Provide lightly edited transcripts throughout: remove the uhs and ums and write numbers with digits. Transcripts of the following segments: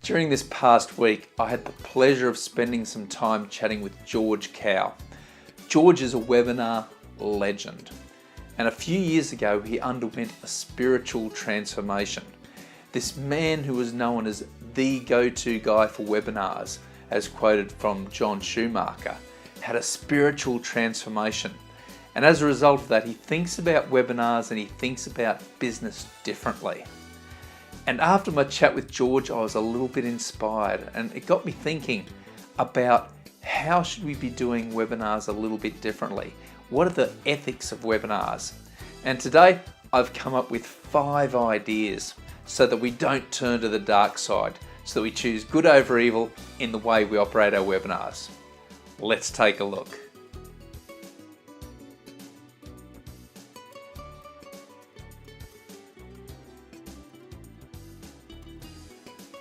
During this past week, I had the pleasure of spending some time chatting with George Cow. George is a webinar legend, and a few years ago he underwent a spiritual transformation. This man, who was known as the go-to guy for webinars, as quoted from John Schumacher, had a spiritual transformation. And as a result of that, he thinks about webinars and he thinks about business differently. And after my chat with George, I was a little bit inspired, and it got me thinking about how should we be doing webinars a little bit differently? What are the ethics of webinars? And today I've come up with 5 ideas so that we don't turn to the dark side, so that we choose good over evil in the way we operate our webinars. Let's take a look.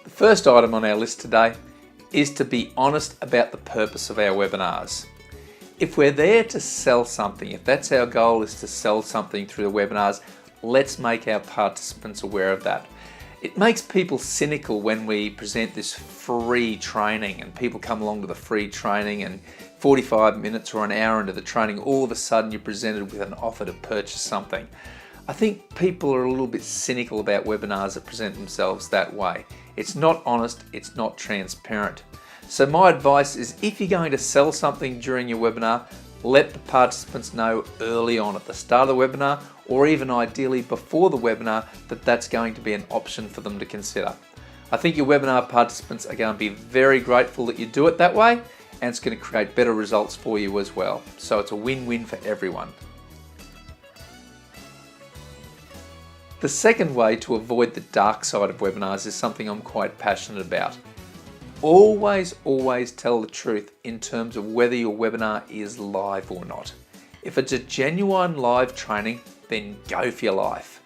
The first item on our list today is to be honest about the purpose of our webinars. If we're there to sell something, if that's our goal, is to sell something through the webinars, let's make our participants aware of that. It makes people cynical when we present this free training and people come along to the free training, and 45 minutes or an hour into the training, all of a sudden you're presented with an offer to purchase something. I think people are a little bit cynical about webinars that present themselves that way. It's not honest, it's not transparent. So my advice is, if you're going to sell something during your webinar, let the participants know early on at the start of the webinar, or even ideally before the webinar, that that's going to be an option for them to consider. I think your webinar participants are going to be very grateful that you do it that way, and it's going to create better results for you as well. So it's a win-win for everyone. The second way to avoid the dark side of webinars is something I'm quite passionate about. Always tell the truth in terms of whether your webinar is live or not. If it's a genuine live training, then go for your life.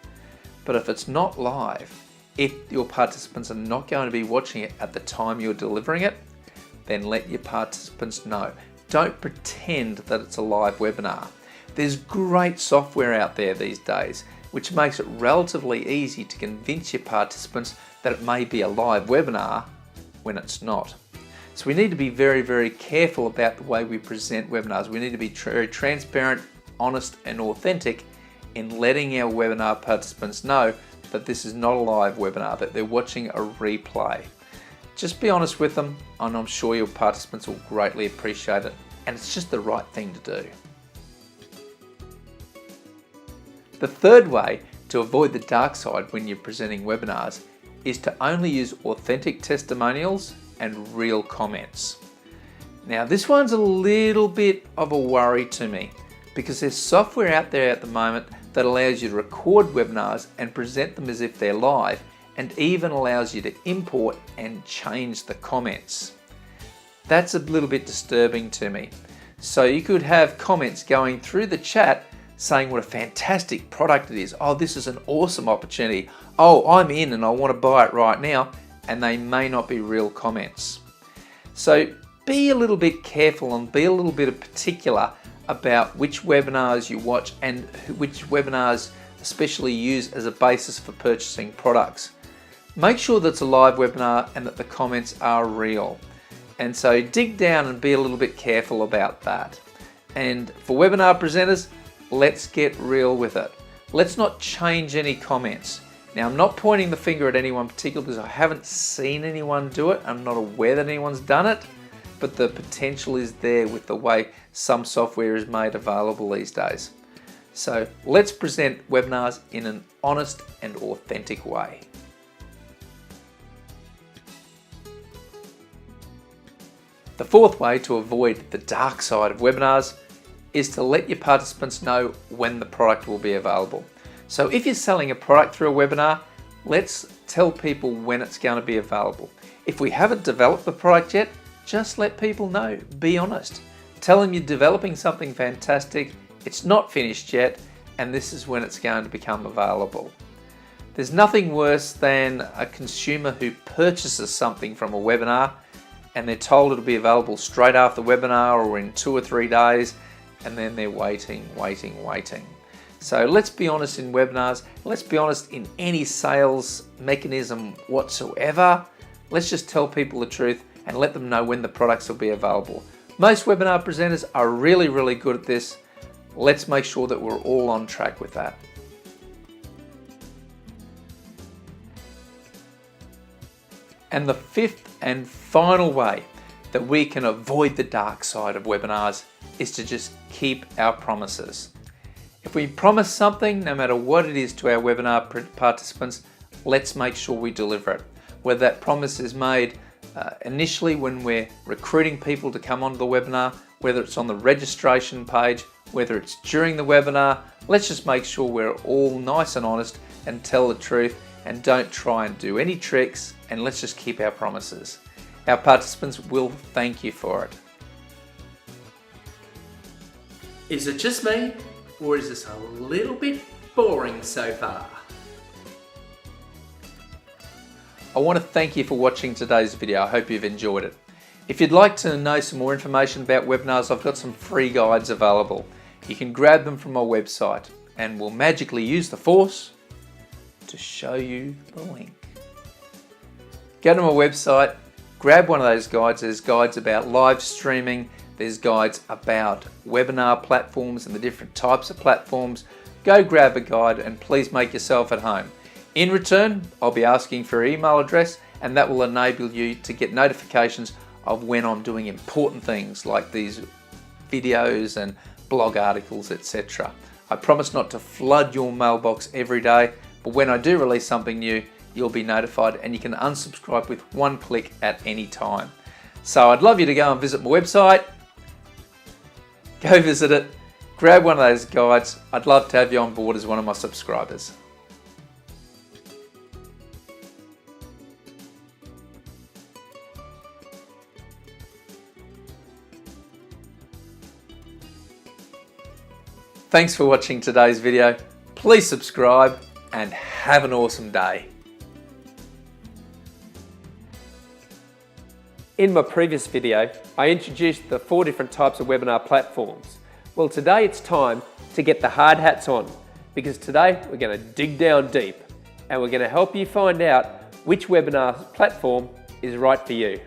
But if it's not live, if your participants are not going to be watching it at the time you're delivering it, then let your participants know. Don't pretend that it's a live webinar. There's great software out there these days which makes it relatively easy to convince your participants that it may be a live webinar when it's not. So we need to be very careful about the way we present webinars. We need to be very transparent, honest and authentic in letting our webinar participants know that this is not a live webinar, that they're watching a replay. Just be honest with them, and I'm sure your participants will greatly appreciate it, and it's just the right thing to do. The third way to avoid the dark side when you're presenting webinars is to only use authentic testimonials and real comments. Now, this one's a little bit of a worry to me, because there's software out there at the moment that allows you to record webinars and present them as if they're live, and even allows you to import and change the comments. That's a little bit disturbing to me. So you could have comments going through the chat saying what a fantastic product it is. Oh, this is an awesome opportunity. Oh, I'm in and I want to buy it right now. And they may not be real comments. So be a little bit careful and be a little bit particular about which webinars you watch and which webinars especially use as a basis for purchasing products. Make sure that it's a live webinar and that the comments are real. And so dig down and be a little bit careful about that. And for webinar presenters, let's get real with it. Let's not change any comments. Now, I'm not pointing the finger at anyone particular because I haven't seen anyone do it. I'm not aware that anyone's done it, but the potential is there with the way some software is made available these days. So let's present webinars in an honest and authentic way. The fourth way to avoid the dark side of webinars is to let your participants know when the product will be available. So if you're selling a product through a webinar, let's tell people when it's going to be available. If we haven't developed the product yet, just let people know. Be honest. Tell them you're developing something fantastic, it's not finished yet, and this is when it's going to become available. There's nothing worse than a consumer who purchases something from a webinar and they're told it'll be available straight after the webinar or in 2 or 3 days, and then they're waiting. So let's be honest in webinars, let's be honest in any sales mechanism whatsoever. Let's just tell people the truth and let them know when the products will be available. Most webinar presenters are really good at this. Let's make sure that we're all on track with that. And the fifth and final way that we can avoid the dark side of webinars is to just keep our promises. If we promise something, no matter what it is to our webinar participants, let's make sure we deliver it. Whether that promise is made initially when we're recruiting people to come onto the webinar, whether it's on the registration page, whether it's during the webinar, let's just make sure we're all nice and honest and tell the truth and don't try and do any tricks, and let's just keep our promises. Our participants will thank you for it. Is it just me, or is this a little bit boring so far? I want to thank you for watching today's video. I hope you've enjoyed it. If you'd like to know some more information about webinars, I've got some free guides available. You can grab them from my website and we'll magically use the force to show you the link. Go to my website, grab one of those guides. There's guides about live streaming, there's guides about webinar platforms and the different types of platforms. Go grab a guide and please make yourself at home. In return, I'll be asking for your email address, and that will enable you to get notifications of when I'm doing important things like these videos and blog articles, etc. I promise not to flood your mailbox every day, but when I do release something new, you'll be notified and you can unsubscribe with one click at any time. So I'd love you to go and visit my website, go visit it, grab one of those guides. I'd love to have you on board as one of my subscribers. Thanks for watching today's video. Please subscribe and have an awesome day. In my previous video, I introduced the 4 different types of webinar platforms. Well, today it's time to get the hard hats on, because today we're going to dig down deep and we're going to help you find out which webinar platform is right for you.